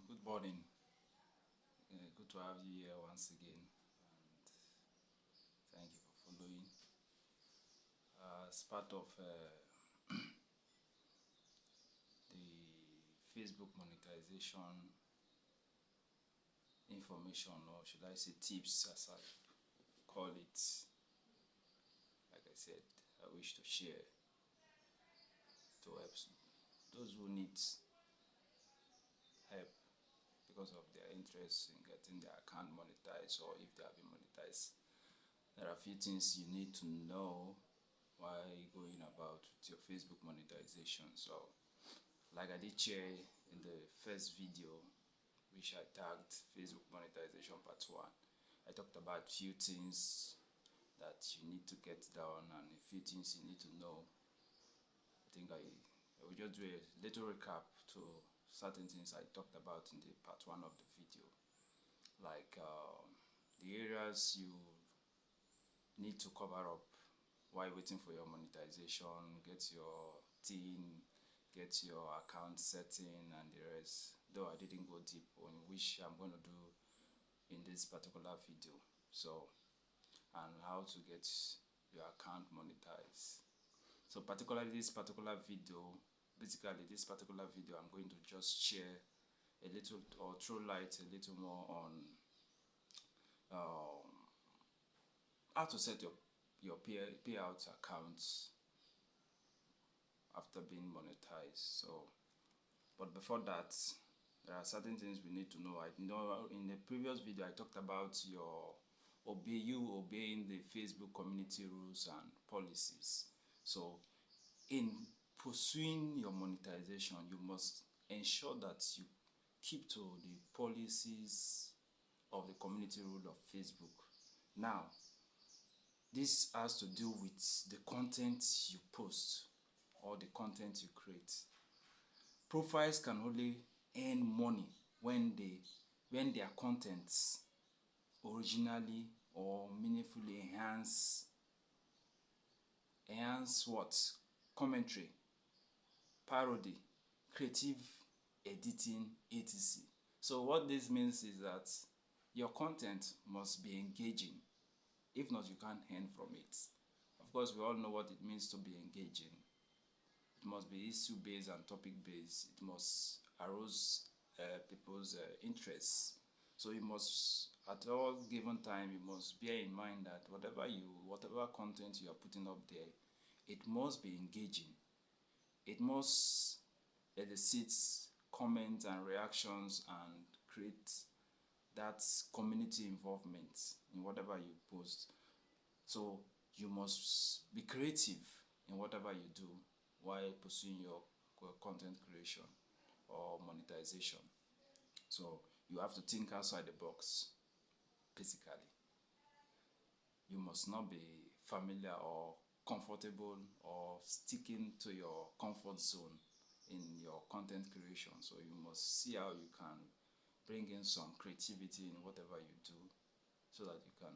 Good morning. Good to have you here once again, and thank you for following. As part of the Facebook monetization information, or should I say tips, as I call it, like I said, I wish to share to help those who need help because of their interest in getting their account monetized, or if they have been monetized. There are a few things you need to know while going about with your Facebook monetization. So, like I did share in the first video, which I tagged Facebook monetization part 1, I talked about a few things that you need to get down and a few things you need to know. I think I will just do a little recap to certain things I talked about in the part 1 of the video, like the areas you need to cover up while waiting for your monetization, get your TIN, get your account setting and the rest, though I didn't go deep on which I'm going to do in this particular video. So, and how to get your account monetized. So particularly this particular video, I'm going to just share a little, or throw light a little more on how to set your payout accounts after being monetized. So, but before that, there are certain things we need to know. I know in the previous video I talked about obeying the Facebook community rules and policies. So in pursuing your monetization, you must ensure that you keep to the policies of the community rule of Facebook. Now, this has to do with the content you post or the content you create. Profiles can only earn money when their contents originally or meaningfully enhance what? Commentary, parody, creative editing, etc. So what this means is that your content must be engaging. If not, you can't earn from it. Of course, we all know what it means to be engaging. It must be issue-based and topic-based. It must arouse people's interests. So you must, at all given time, you must bear in mind that whatever content you are putting up there, it must be engaging. It must elicit comments and reactions and create that community involvement in whatever you post. So you must be creative in whatever you do while pursuing your content creation or monetization. So you have to think outside the box, basically. You must not be familiar or comfortable or sticking to your comfort zone in your content creation. So you must see how you can bring in some creativity in whatever you do so that you can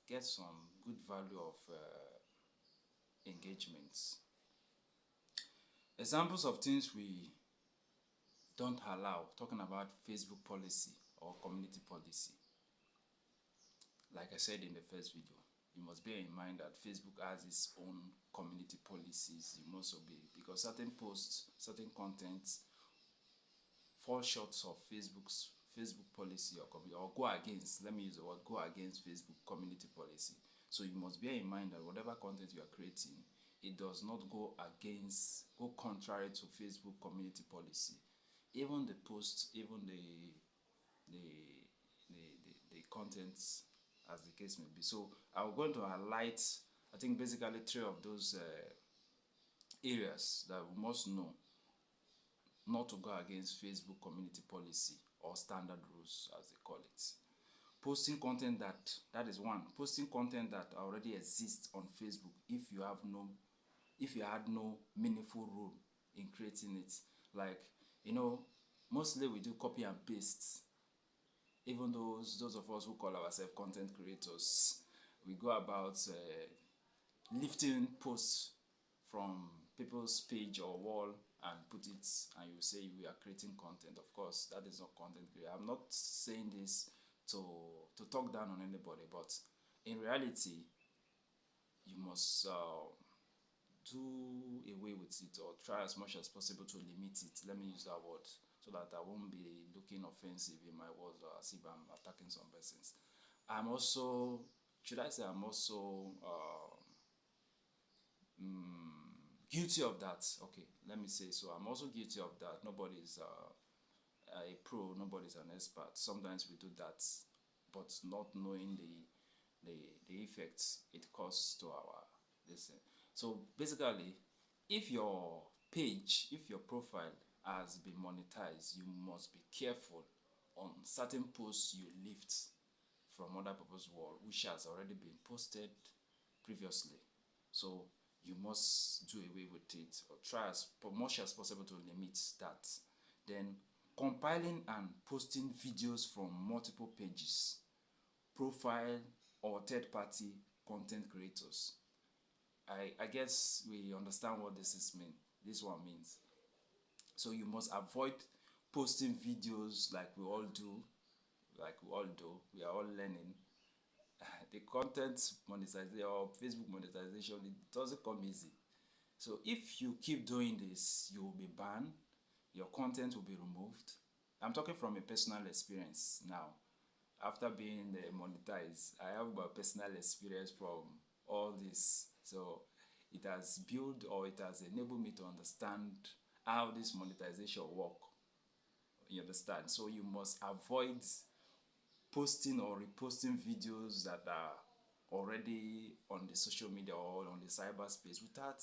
get some good value of engagements. Examples of things we don't allow, talking about Facebook policy or community policy. Like I said in the first video, you must bear in mind that Facebook has its own community policies you must obey, because certain posts, certain contents fall short of Facebook policy or go against, let me use the word, go against Facebook community policy. So you must bear in mind that whatever content you are creating, it does not go contrary to Facebook community policy. Even the posts, even the contents, as the case may be. So I'm going to highlight, I think, basically 3 of those areas that we must know not to go against Facebook community policy or standard rules, as they call it. Posting content that is one. Posting content that already exists on Facebook if you had no meaningful role in creating it. Like, mostly we do copy and paste. Even those of us who call ourselves content creators, we go about lifting posts from people's page or wall and put it, and you say we are creating content. Of course, that is not content creation. I'm not saying this to talk down on anybody, but in reality, you must do away with it, or try as much as possible to limit it. Let me use that word so that I won't be looking offensive in my words or as if I'm attacking some persons. I'm also, should I say, I'm also guilty of that. Okay, let me say so. I'm also guilty of that. Nobody is a pro, nobody's an expert. Sometimes we do that, but not knowing the effects it causes to our listen. So basically, if your page, if your profile has been monetized, you must be careful on certain posts you lift from other people's wall, which has already been posted previously. So you must do away with it, or try as much as possible to limit that. Then compiling and posting videos from multiple pages, profile, or third-party content creators. I guess we understand what this one means. So you must avoid posting videos like we all do, we are all learning. The content monetization or Facebook monetization, it doesn't come easy. So if you keep doing this, you will be banned, your content will be removed. I'm talking from a personal experience now. After being monetized, I have a personal experience from all this. So it has built, or it has enabled me to understand how this monetization work. You understand? So you must avoid posting or reposting videos that are already on the social media or on the cyberspace without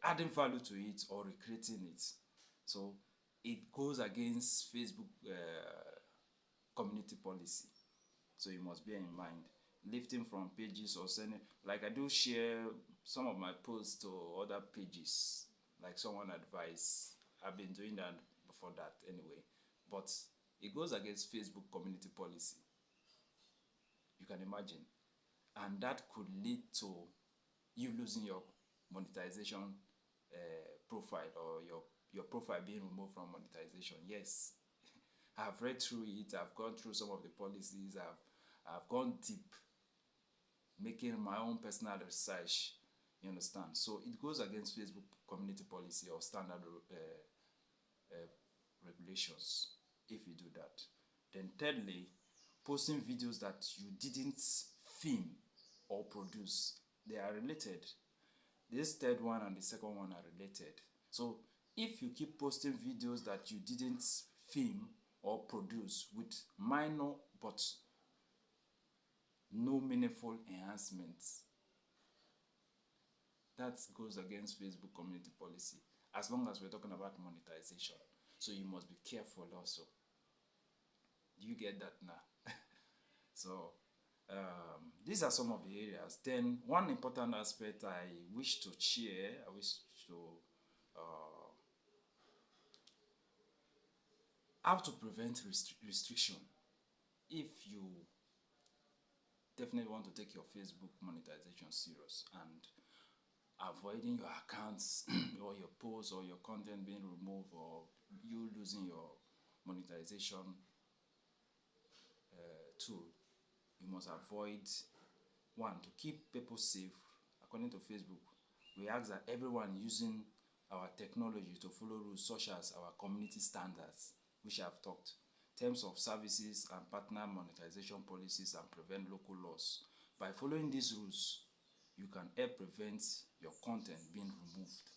adding value to it or recreating it. So it goes against Facebook community policy. So you must bear in mind, lifting from pages or sending, like I do share some of my posts to other pages, like someone advised. I've been doing that before that anyway, but it goes against Facebook community policy. You can imagine, and that could lead to you losing your monetization profile, or your profile being removed from monetization. Yes, I've read through it. I've gone through some of the policies. I've gone deep, making my own personal research. You understand? So it goes against Facebook community policy or standard regulations if you do that. Then thirdly, posting videos that you didn't film or produce. They are related. This third one and the second one are related. So if you keep posting videos that you didn't film or produce with minor but no meaningful enhancements, that goes against Facebook community policy, as long as we're talking about monetization. So you must be careful also. Do you get that now? So these are some of the areas. Then one important aspect I wish to share, I wish to how to prevent restriction. If you definitely want to take your Facebook monetization serious, and avoiding your accounts or your posts or your content being removed, or you losing your monetization tool, you must avoid one, to keep people safe. According to Facebook, we ask that everyone using our technology to follow rules such as our community standards, which I've talked, terms of services and partner monetization policies, and prevent local laws. By following these rules, you can help prevent your content being removed,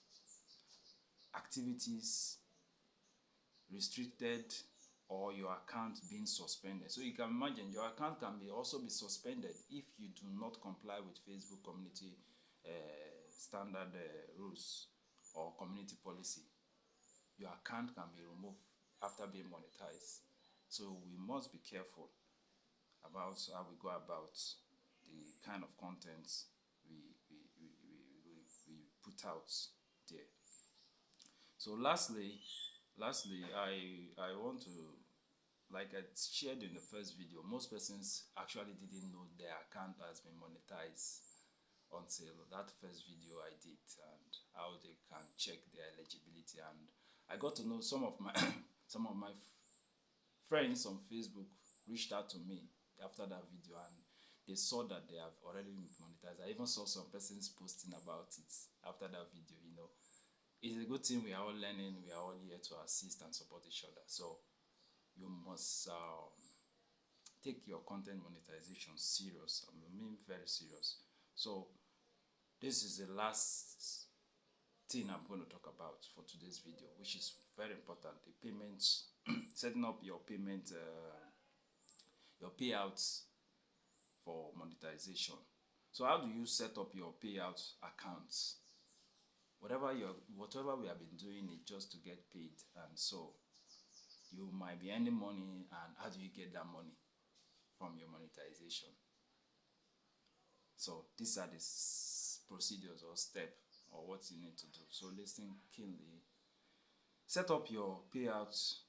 activities restricted, or your account being suspended. So you can imagine your account can also be suspended if you do not comply with Facebook community standard rules or community policy. Your account can be removed after being monetized. So we must be careful about how we go about the kind of content we put out there. So lastly, I want to, like I shared in the first video, most persons actually didn't know their account has been monetized until that first video I did and how they can check their eligibility. And I got to know some of my some of my friends on Facebook reached out to me after that video, and they saw that they have already been monetized. I even saw some persons posting about it after that video. You know, it's a good thing. We are all learning. We are all here to assist and support each other. So you must take your content monetization serious. I mean, very serious. So this is the last thing I'm going to talk about for today's video, which is very important: the payments, setting up your payment, your payouts for monetization. So how do you set up your payout accounts? Whatever we have been doing is just to get paid, and so you might be earning money. And how do you get that money? From your monetization. So these are the procedures or step or what you need to do. So listen keenly. Set up your payouts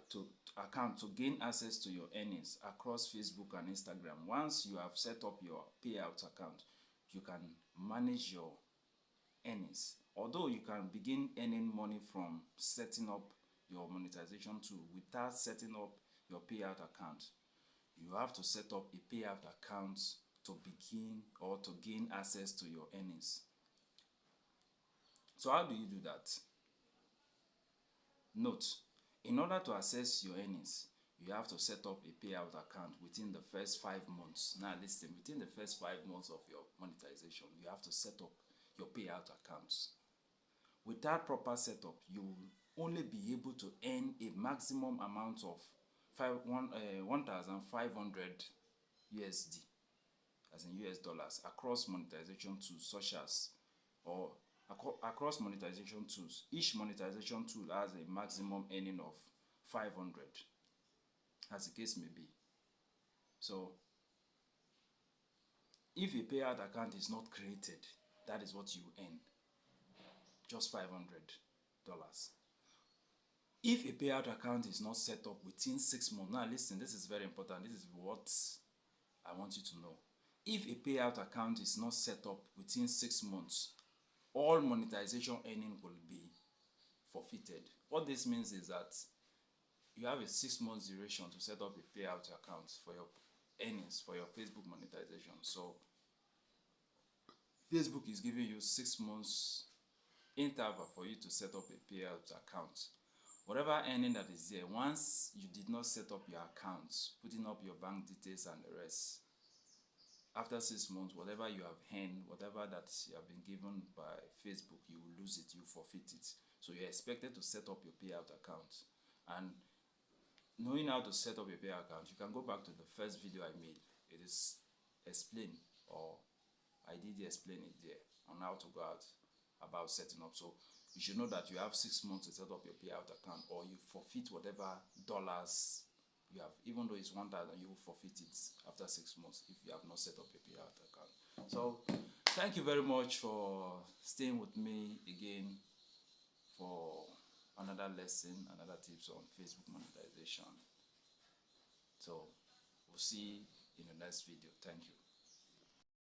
to account to gain access to your earnings across Facebook and Instagram. Once you have set up your payout account, you can manage your earnings. Although you can begin earning money from setting up your monetization tool without setting up your payout account, you have to set up a payout account to begin or to gain access to your earnings. So how do you do that? Note, in order to access your earnings, you have to set up a payout account within the first 5 months. Now listen, within the first 5 months of your monetization, you have to set up your payout accounts. Without proper setup, you will only be able to earn a maximum amount of 1,500 USD, as in US dollars, across monetization tools such as, or across monetization tools. Each monetization tool has a maximum earning of 500, as the case may be. So if a payout account is not created, that is what you earn, just $500. If a payout account is not set up within 6 months, now listen, this is very important. This is what I want you to know. If a payout account is not set up within 6 months, all monetization earning will be forfeited. What this means is that you have a 6 months duration to set up a payout account for your earnings, for your Facebook monetization. So Facebook is giving you 6 months interval for you to set up a payout account. Whatever earning that is there, once you did not set up your accounts, putting up your bank details and the rest, after 6 months, whatever you have earned, whatever that you have been given by Facebook, you will lose it, you forfeit it. So you're expected to set up your payout account. And knowing how to set up your payout account, you can go back to the first video I made. It is explained, or I did explain it there, on how to go out about setting up. So you should know that you have 6 months to set up your payout account, or you forfeit whatever dollars you have. Even though it's 1,000, you will forfeit it after 6 months if you have not set up a payout account. So thank you very much for staying with me again for another lesson, another tips on Facebook monetization. So we'll see in the next video. Thank you.